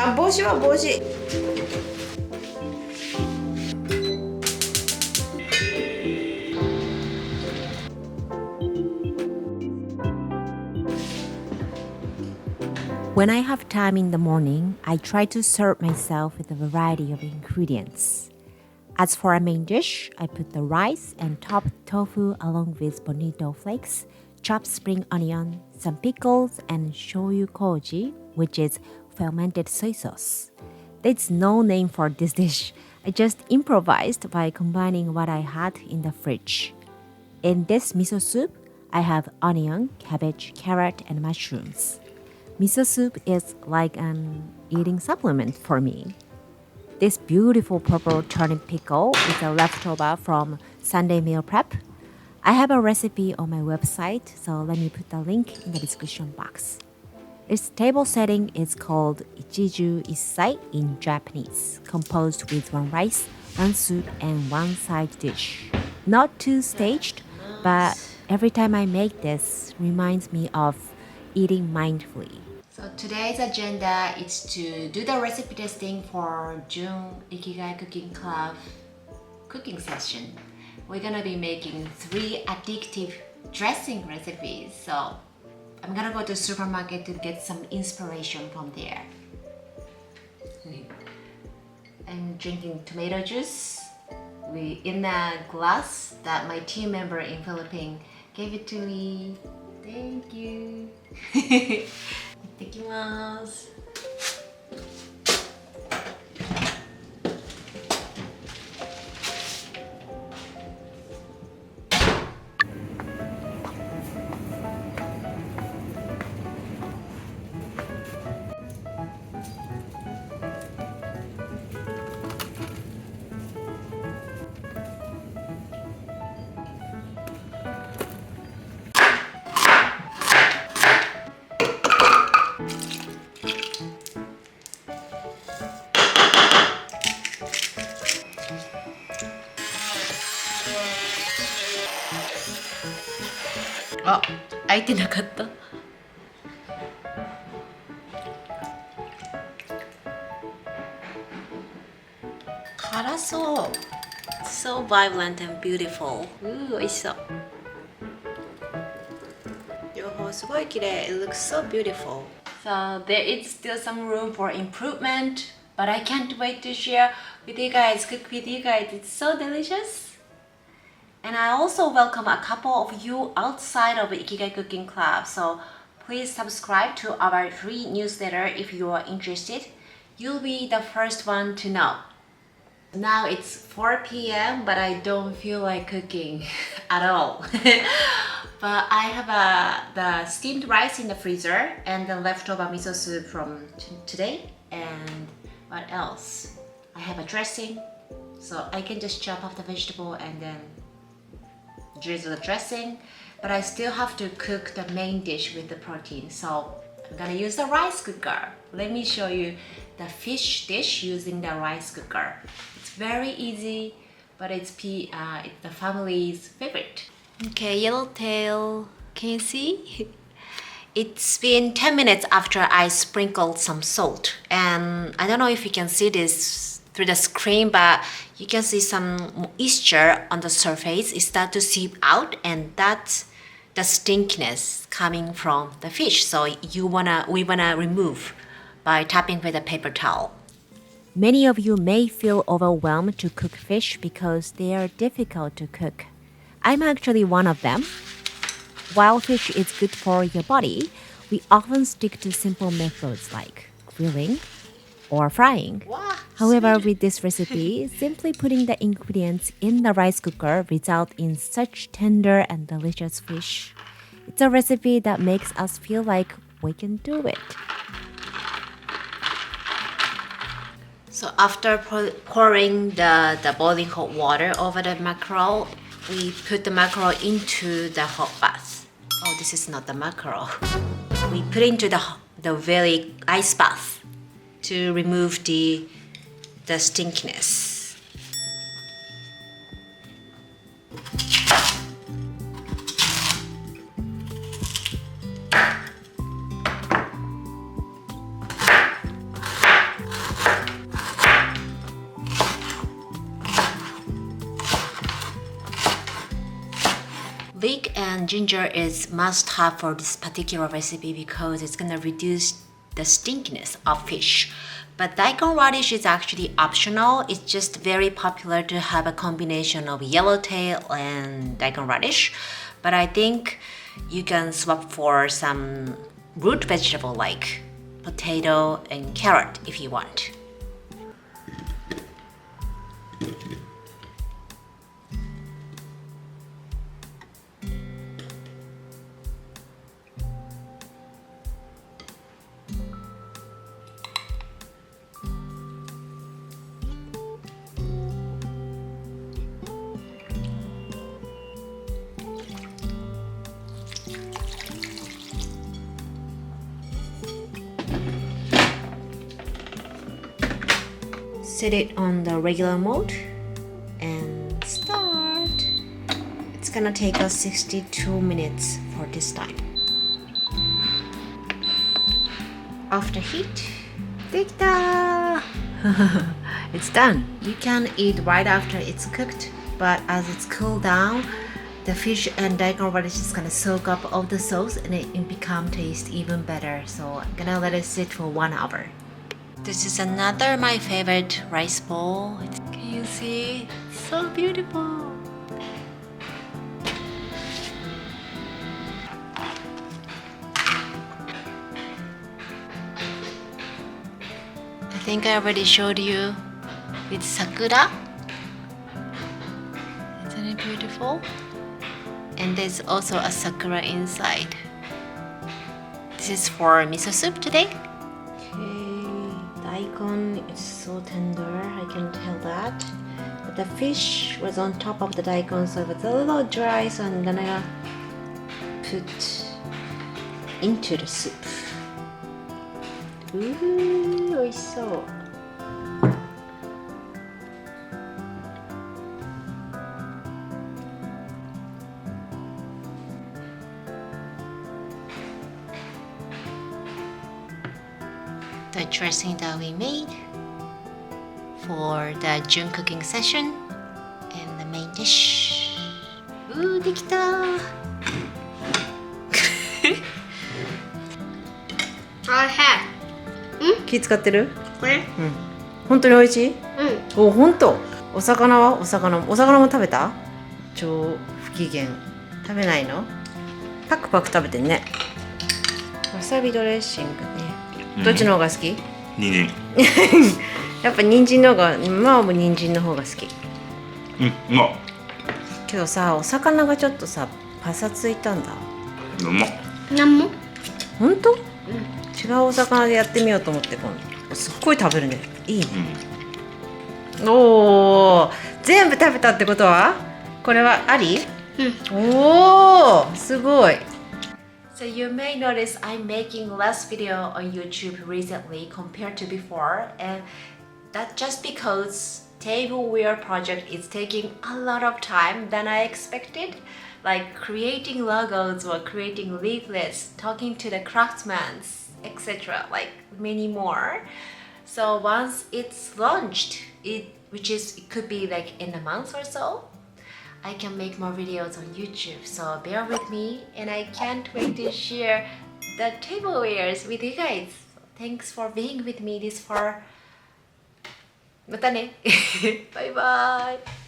あ、帽子は帽子。When I have time in the morning, I try to serve myself with a variety of ingredients. As for a main dish, I put the rice and topped tofu along with bonito flakes, chopped spring onion, some pickles, and shoyu koji, which is fermented soy sauce. There's no name for this dish. I just improvised by combining what I had in the fridge. In this miso soup, I have onion, cabbage, carrot, and mushrooms. Miso soup is like an eating supplement for me. This beautiful purple turnip pickle is a leftover from Sunday meal prep. I have a recipe on my website, so let me put the link in the description box. This table setting is called Ichiju Issai in Japanese, composed with one rice, one soup, and one side dish. Not too staged, but every time I make this, reminds me of eating mindfully. So today's agenda is to do the recipe testing for June Ikigai Cooking Club cooking session. We're gonna be making 3 addictive dressing recipes. So I'm gonna go to the supermarket to get some inspiration from there. I'm drinking tomato juice in a glass that my team member in Philippines gave it to me. Thank you. 行ってきます。あ、開いてなかった。辛そう。So vibrant and beautiful. 美味しそう。両方すごい綺麗。It looks so beautiful. So there is still some room for improvement, but I can't wait to share with you guys, cook with you guys. It's so delicious.And I also welcome a couple of you outside of Ikigai Cooking Club, so please subscribe to our free newsletter if you are interested. You'll be the first one to know. Now it's 4 p.m. but I don't feel like cooking at all. But I have the steamed rice in the freezer and the leftover miso soup from today. And what else? I have a dressing, so I can just chop off the vegetable and then drizzle the dressing, but I still have to cook the main dish with the protein, so I'm gonna use the rice cooker. Let me show you the fish dish using the rice cooker. It's very easy, but it's the family's favorite. Okay, yellowtail, can you see? It's been 10 minutes after I sprinkled some salt, and I don't know if you can see this through the screen, but you can see some moisture on the surface. It starts to seep out, and that's the stinkiness coming from the fish. So we wanna remove by tapping with a paper towel. Many of you may feel overwhelmed to cook fish because they are difficult to cook. I'm actually one of them. While fish is good for your body, we often stick to simple methods like grilling or frying. Wow, however, with this recipe, simply putting the ingredients in the rice cooker results in such tender and delicious fish. It's a recipe that makes us feel like we can do it. So after pouring the boiling hot water over the mackerel, we put the mackerel into the hot bath. Oh, this is not the mackerel. We put into the very ice bath to remove the stinkiness. Leek and ginger is must-have for this particular recipe because it's gonna reduce the stinkiness of fish. But daikon radish is actually optional. It's just very popular to have a combination of yellowtail and daikon radish. But I think you can swap for some root vegetable like potato and carrot if you want. Set it on the regular mode and start. It's gonna take us 62 minutes for this time. After heat, できた! It's done. You can eat right after it's cooked, but as it's cooled down, the fish and daikon radish is gonna soak up all the sauce and it become taste even better. So I'm gonna let it sit for 1 hour. This is another my favorite rice bowl. Can you see? It's so beautiful. I think I already showed you with sakura. Isn't it beautiful? And there's also a sakura inside. This is for miso soup today. Daikon is so tender, I can tell that. But the fish was on top of the daikon, so it was a little dry, so I'm gonna put into the soup. Ooh, 美味しそう。The dressing that we made for the June cooking session and the main dish. Ooh, できた! I have. 気使ってる？これ？うん。本当に美味しい？うん。お、本当。お魚は？お魚も食べた？超不機嫌。食べないの？パクパク食べてんね。わさびドレッシングね。どっちの方が好き？人参。やっぱ人参の方が、ママも人参の方が好き。うん、うまっ。けどさ、お魚がちょっとさ、パサついたんだ。うまっ。なんも？本当？違うお魚でやってみようと思って今度。すっごい食べるね。いいね。おお、全部食べたってことは？これはあり？おお、すごい。So you may notice I'm making less video on YouTube recently compared to before, and that's just because Tableware project is taking a lot of time than I expected, like creating logos or creating leaflets, talking to the craftsmen, etc., like many more. So once it's launched, it could be like in a month or so, I can make more videos on YouTube, so bear with me, and I can't wait to share the tablewares with you guys. Thanks for being with me this far. またね。バイバイ。